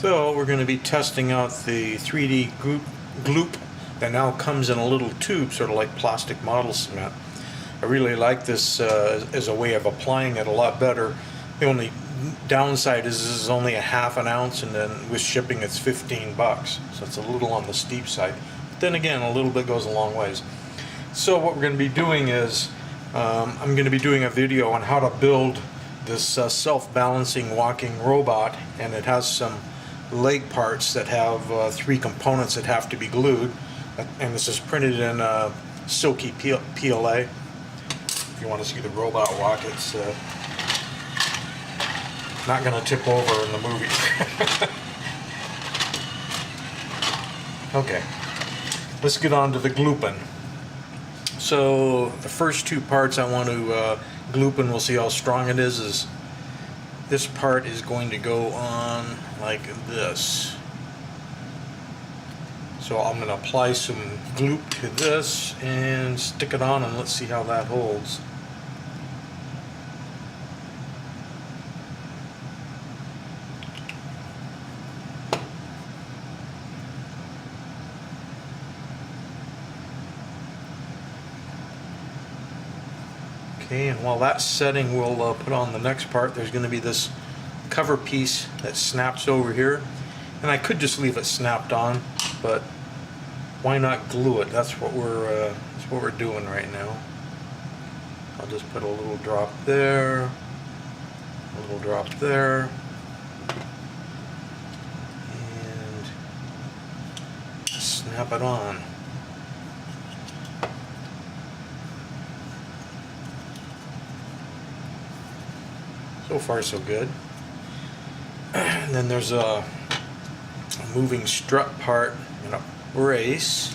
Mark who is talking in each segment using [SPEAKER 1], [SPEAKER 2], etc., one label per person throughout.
[SPEAKER 1] So we're going to be testing out the 3D Gloop that now comes in a little tube, sort of like plastic model cement. I really like this as a way of applying it a lot better. The only downside is this is only a ½ ounce, and then with shipping it's 15 bucks, so it's a little on the steep side. But then again, a little bit goes a long ways. So what we're going to be doing is I'm going to be doing a video on how to build this self-balancing walking robot, and it has some leg parts that have 3 components that have to be glued, and this is printed in silky PLA. If you want to see the robot walk, it's not going to tip over in the movie. Okay, let's get on to the glooping. So the first 2 parts I want to gloop, and we'll see how strong it is this part is going to go on like this. So I'm going to apply some gloop to this and stick it on, and let's see how that holds. Okay, and while that's setting, we'll put on the next part. There's going to be this cover piece that snaps over here, and I could just leave it snapped on, but why not glue it? That's what we're doing right now. I'll just put a little drop there, a little drop there, and snap it on. So far so good. And then there's a moving strut part and a brace,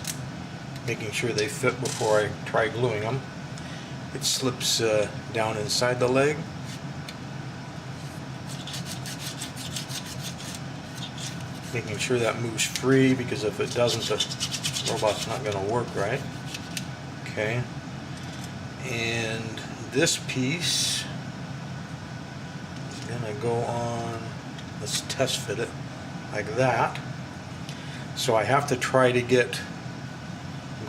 [SPEAKER 1] making sure they fit before I try gluing them. It slips down inside the leg. Making sure that moves free, because if it doesn't, the robot's not going to work right. Okay. And this piece going to go on, let's test fit it like that. So I have to try to get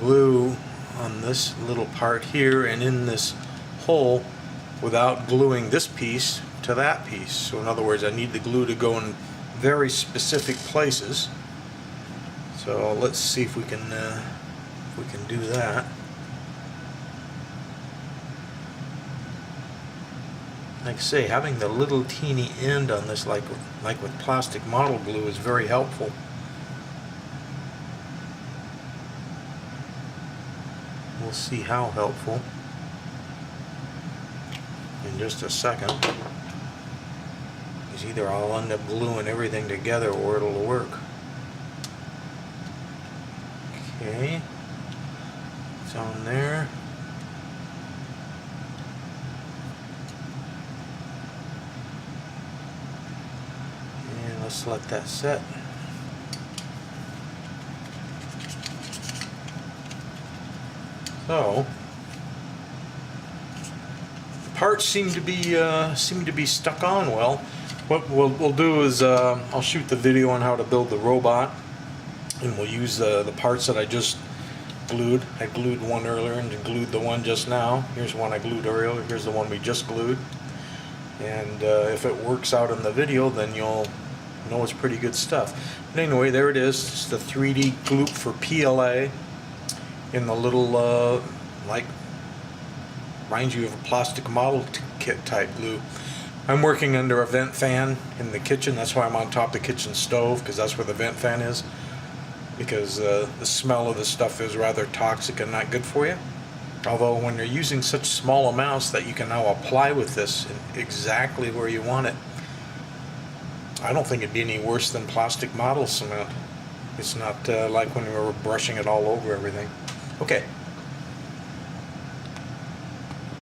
[SPEAKER 1] glue on this little part here and in this hole without gluing this piece to that piece. So in other words, I need the glue to go in very specific places. So let's see if we can do that. Like I say, having the little teeny end on this, like with plastic model glue, is very helpful. We'll see how helpful in just a second. Because either I'll end up gluing everything together or it'll work. Okay, it's on there. Let's let that set. So the parts seem to be stuck on well. What we'll do is I'll shoot the video on how to build the robot, and we'll use the parts that I just glued. I glued one earlier and glued the one just now. Here's one I glued earlier. Here's the one we just glued. And if it works out in the video, then you'll know it's pretty good stuff. But anyway, there it is. It's the 3D Gloop for PLA in the little like, reminds you of a plastic model kit type glue. I'm working under a vent fan in the kitchen. That's why I'm on top of the kitchen stove, because that's where the vent fan is, because the smell of the stuff is rather toxic and not good for you. Although when you're using such small amounts that you can now apply with this exactly where you want it, I don't think it'd be any worse than plastic model cement. It's not like when we were brushing it all over everything. Okay.